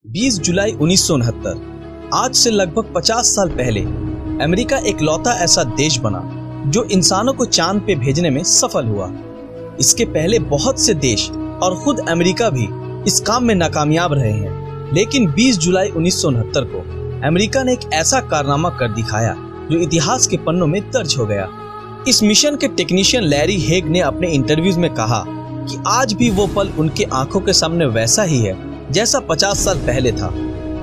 20 जुलाई 1969 आज से लगभग 50 साल पहले अमेरिका एकलौता ऐसा देश बना जो इंसानों को चांद पे भेजने में सफल हुआ। इसके पहले बहुत से देश और खुद अमेरिका भी इस काम में नाकामयाब रहे हैं, लेकिन 20 जुलाई 1969 को अमेरिका ने एक ऐसा कारनामा कर दिखाया जो इतिहास के पन्नों में दर्ज हो गया। इस मिशन के टेक्नीशियन लैरी हेग ने अपने इंटरव्यूज में कहा कि आज भी वो पल उनके आंखों के सामने वैसा ही है जैसा 50 साल पहले था।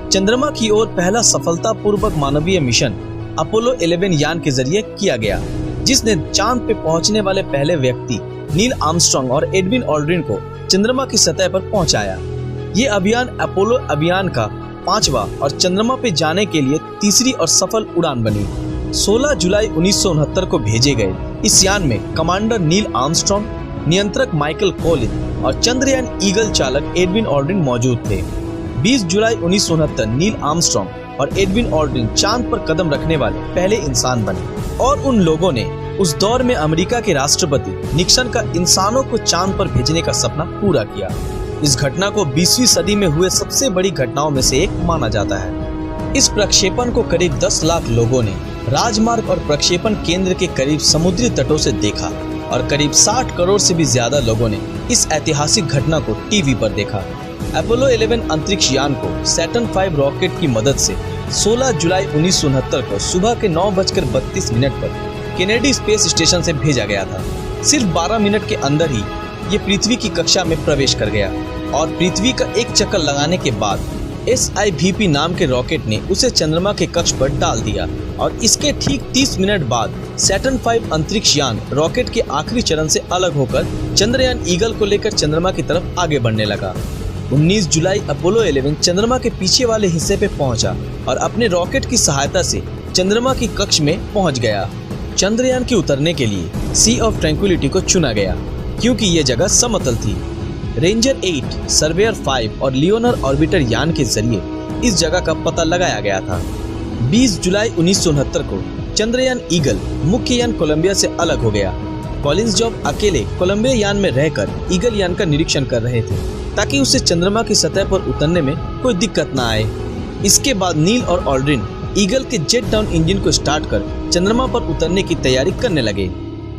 चंद्रमा की ओर पहला सफलतापूर्वक मानवीय मिशन अपोलो 11 यान के जरिए किया गया, जिसने चांद पे पहुंचने वाले पहले व्यक्ति नील आर्मस्ट्रांग और एडविन ऑल्ड्रिन को चंद्रमा की सतह पर पहुंचाया। ये अभियान अपोलो अभियान का 5वां और चंद्रमा पे जाने के लिए तीसरी और सफल उड़ान बनी। 16 जुलाई 1969 को भेजे गए इस यान में कमांडर नील आर्मस्ट्रांग, नियंत्रक माइकल कोलिन और चंद्रयान ईगल चालक एडविन ऑल्ड्रिन मौजूद थे। 20 जुलाई 1969 नील आर्मस्ट्रांग और एडविन ऑल्ड्रिन चांद पर कदम रखने वाले पहले इंसान बने और उन लोगों ने उस दौर में अमेरिका के राष्ट्रपति निक्सन का इंसानों को चांद पर भेजने का सपना पूरा किया। इस घटना को 20वीं सदी में हुए सबसे बड़ी घटनाओं में से एक माना जाता है। इस प्रक्षेपण को करीब 10 लाख लोगों ने राजमार्ग और प्रक्षेपण केंद्र के करीब समुद्री तटों से देखा और करीब 60 करोड़ से भी ज्यादा लोगों ने इस ऐतिहासिक घटना को टीवी पर देखा। अपोलो 11 अंतरिक्ष यान को सैटर्न 5 रॉकेट की मदद से 16 जुलाई 1969 को सुबह के 9:32 पर केनेडी स्पेस स्टेशन से भेजा गया था। सिर्फ 12 मिनट के अंदर ही ये पृथ्वी की कक्षा में प्रवेश कर गया और पृथ्वी का एक चक्कर लगाने के बाद SIVP नाम के रॉकेट ने उसे चंद्रमा के कक्ष पर डाल दिया और इसके ठीक 30 मिनट बाद सैटर्न 5 अंतरिक्ष यान रॉकेट के आखिरी चरण से अलग होकर चंद्रयान ईगल को लेकर चंद्रमा की तरफ आगे बढ़ने लगा। 19 जुलाई अपोलो 11 चंद्रमा के पीछे वाले हिस्से पे पहुंचा और अपने रॉकेट की सहायता से चंद्रमा की कक्ष में पहुंच गया। चंद्रयान के उतरने के लिए सी ऑफ ट्रैंक्विलिटी को चुना गया क्योंकि ये जगह समतल थी। रेंजर 8, सर्वेयर 5 और लियोनर ऑर्बिटर यान के जरिए इस जगह का पता लगाया गया था। 20 जुलाई 1969 को चंद्रयान ईगल मुख्य यान कोलंबिया से अलग हो गया। कॉलिंस जॉब अकेले कोलंबिया यान में रहकर ईगल यान का निरीक्षण कर रहे थे ताकि उसे चंद्रमा की सतह पर उतरने में कोई दिक्कत न आए। इसके बाद नील और ऑल्ड्रिन ईगल के जेट डाउन इंजन को स्टार्ट कर चंद्रमा पर उतरने की तैयारी करने लगे।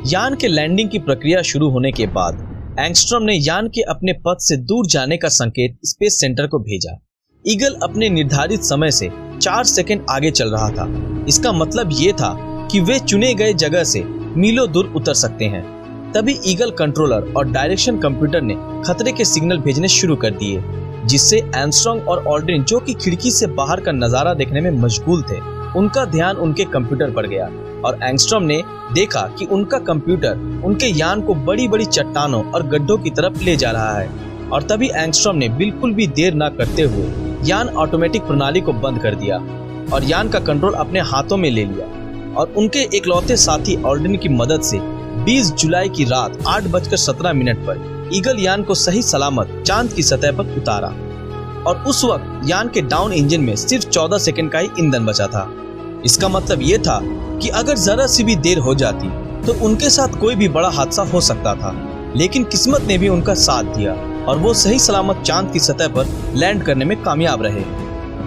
यान के लैंडिंग की प्रक्रिया शुरू होने के बाद एंगस्ट्रॉम ने यान के अपने पथ से दूर जाने का संकेत स्पेस सेंटर को भेजा। ईगल अपने निर्धारित समय से 4 सेकंड आगे चल रहा था। इसका मतलब ये था कि वे चुने गए जगह से मीलों दूर उतर सकते हैं। तभी ईगल कंट्रोलर और डायरेक्शन कंप्यूटर ने खतरे के सिग्नल भेजने शुरू कर दिए, जिससे आर्मस्ट्रांग और ऑल्ड्रिन जो कि खिड़की से बाहर का नजारा देखने में मशगूल थे, उनका ध्यान उनके कंप्यूटर पर गया और एंगस्ट्रॉम ने देखा कि उनका कंप्यूटर उनके यान को बड़ी बड़ी चट्टानों और गड्ढों की तरफ ले जा रहा है। और तभी एंगस्ट्रॉम ने बिल्कुल भी देर न करते हुए यान ऑटोमेटिक प्रणाली को बंद कर दिया और यान का कंट्रोल अपने हाथों में ले लिया और उनके इकलौते साथी ऑल्ड्रिन की मदद से 20 जुलाई की रात 8:17 पर ईगल यान को सही सलामत चांद की सतह पर उतारा और उस वक्त यान के डाउन इंजन में सिर्फ 14 सेकंड का ही ईंधन बचा था। इसका मतलब ये था कि अगर जरा सी भी देर हो जाती तो उनके साथ कोई भी बड़ा हादसा हो सकता था, लेकिन किस्मत ने भी उनका साथ दिया और वो सही सलामत चांद की सतह पर लैंड करने में कामयाब रहे।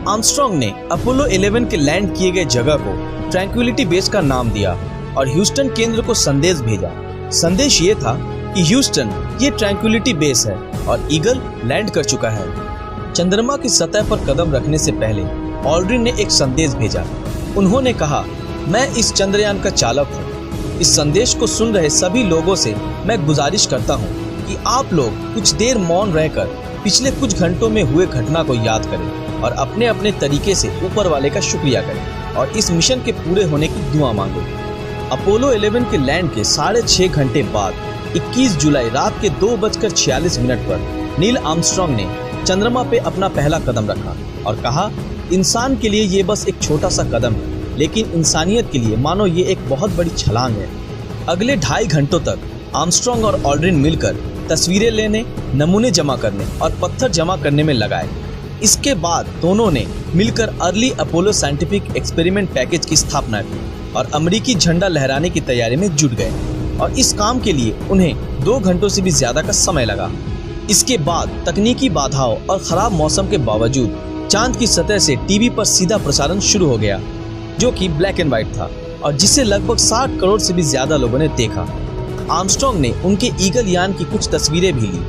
आर्मस्ट्रांग ने अपोलो 11 के लैंड किए गए जगह को ट्रैंक्विलिटी बेस का नाम दिया और ह्यूस्टन केंद्र को संदेश भेजा। संदेश ये था कि ह्यूस्टन, ये ट्रैंक्विलिटी बेस है और ईगल लैंड कर चुका है। चंद्रमा की सतह पर कदम रखने से पहले ऑल्ड्रिन ने एक संदेश भेजा। उन्होंने कहा, मैं इस चंद्रयान का चालक हूँ। इस संदेश को सुन रहे सभी लोगों से मैं गुजारिश करता हूँ कि आप लोग कुछ देर मौन रहकर पिछले कुछ घंटों में हुए घटना को याद करें और अपने अपने तरीके से ऊपर वाले का शुक्रिया करें और इस मिशन के पूरे होने की दुआ मांगो। अपोलो 11 के लैंड के 6.5 घंटे बाद 21 जुलाई रात के 2:46 पर नील आर्मस्ट्रांग ने चंद्रमा पे अपना पहला कदम रखा और कहा, इंसान के लिए ये बस एक छोटा सा कदम है, लेकिन इंसानियत के लिए मानो ये एक बहुत बड़ी छलांग है। अगले 2.5 घंटों तक आर्मस्ट्रांग और ऑल्ड्रिन मिलकर तस्वीरें लेने, नमूने जमा करने और पत्थर जमा करने में लगाए। इसके बाद दोनों ने मिलकर early Apollo scientific experiment package की स्थापना की और अमेरिकी झंडा लहराने की तैयारी में जुट गए और इस काम के लिए उन्हें 2 घंटों से भी ज्यादा का समय लगा। इसके बाद तकनीकी बाधाओं और खराब मौसम के बावजूद चांद की सतह से टीवी पर सीधा प्रसारण शुरू हो गया, जो कि ब्लैक एंड व्हाइट था और जिसे लगभग 60 करोड़ से भी ज्यादा लोगों ने देखा। आर्मस्ट्रांग ने उनके ईगल यान की कुछ तस्वीरें भी ली,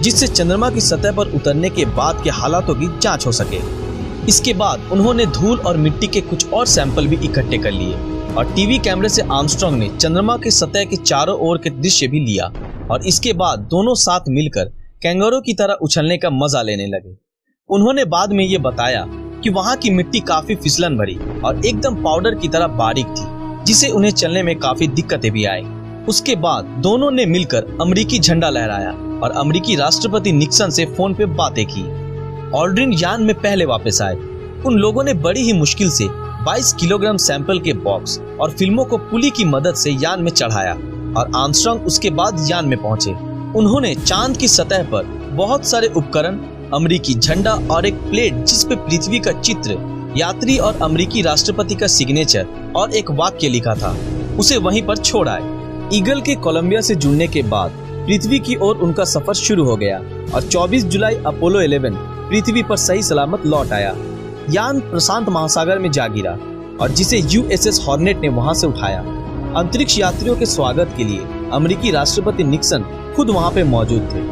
जिससे चंद्रमा की सतह पर उतरने के बाद के हालातों की जांच हो सके। इसके बाद उन्होंने धूल और मिट्टी के कुछ और सैंपल भी इकट्ठे कर लिए और टीवी कैमरे से आर्मस्ट्रांग ने चंद्रमा की सतह के चारों ओर के दृश्य भी लिया और इसके बाद दोनों साथ मिलकर कैंगरू की तरह उछलने का मजा लेने लगे। उन्होंने बाद में ये बताया कि वहाँ की मिट्टी काफी फिसलन भरी और एकदम पाउडर की तरह बारीक थी, जिसे उन्हें चलने में काफी दिक्कतें भी आई। उसके बाद दोनों ने मिलकर अमेरिकी झंडा लहराया और अमेरिकी राष्ट्रपति निक्सन से फोन पे बातें की। ऑल्ड्रिन यान में पहले वापस आए। उन लोगों ने बड़ी ही मुश्किल से 22 किलोग्राम सैंपल के बॉक्स और फिल्मों को पुली की मदद से यान में चढ़ाया और आर्मस्ट्रांग उसके बाद यान में पहुंचे। उन्होंने चांद की सतह पर बहुत सारे उपकरण, अमेरिकी झंडा और एक प्लेट जिस पे पृथ्वी का चित्र, यात्री और अमेरिकी राष्ट्रपति का सिग्नेचर और एक वाक्य लिखा था, उसे वहीं पर छोड़ आए। ईगल के कोलंबिया से जुड़ने के बाद पृथ्वी की ओर उनका सफर शुरू हो गया और 24 जुलाई अपोलो 11 पृथ्वी पर सही सलामत लौट आया। यान प्रशांत महासागर में जा गिरा और जिसे यूएसएस हॉर्नेट ने वहां से उठाया। अंतरिक्ष यात्रियों के स्वागत के लिए अमेरिकी राष्ट्रपति निक्सन खुद वहां पे मौजूद थे।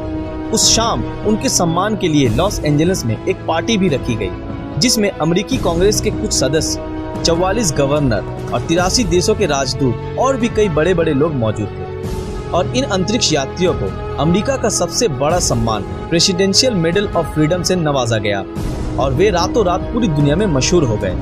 उस शाम उनके सम्मान के लिए लॉस एंजलिस में एक पार्टी भी रखी गई, जिसमें अमेरिकी कांग्रेस के कुछ सदस्य, 44 गवर्नर और 83 देशों के राजदूत और भी कई बड़े बड़े लोग मौजूद थे। और इन अंतरिक्ष यात्रियों को अमेरिका का सबसे बड़ा सम्मान प्रेसिडेंशियल मेडल ऑफ फ्रीडम से नवाजा गया और वे रातों रात पूरी दुनिया में मशहूर हो गए।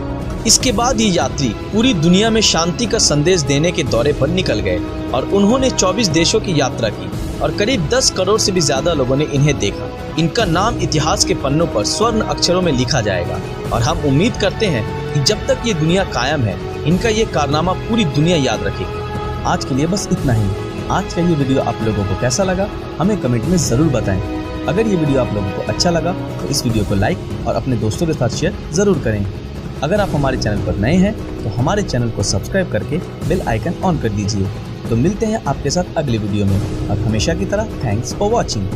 इसके बाद ये यात्री पूरी दुनिया में शांति का संदेश देने के दौरे पर निकल गए और उन्होंने 24 देशों की यात्रा की और करीब 10 करोड़ से भी ज्यादा लोगों ने इन्हें देखा। इनका नाम इतिहास के पन्नों पर स्वर्ण अक्षरों में लिखा जाएगा और हम उम्मीद करते हैं कि जब तक ये दुनिया कायम है, इनका ये कारनामा पूरी दुनिया याद रखेगी। आज के लिए बस इतना ही। आज का ये वीडियो आप लोगों को कैसा लगा, हमें कमेंट में जरूर बताएं। अगर ये वीडियो आप लोगों को अच्छा लगा तो इस वीडियो को लाइक और अपने दोस्तों के साथ शेयर जरूर करें। अगर आप हमारे चैनल पर नए हैं तो हमारे चैनल को सब्सक्राइब करके बेल आइकन ऑन कर दीजिए। तो मिलते हैं आपके साथ अगले वीडियो में और हमेशा की तरह थैंक्स फॉर वॉचिंग।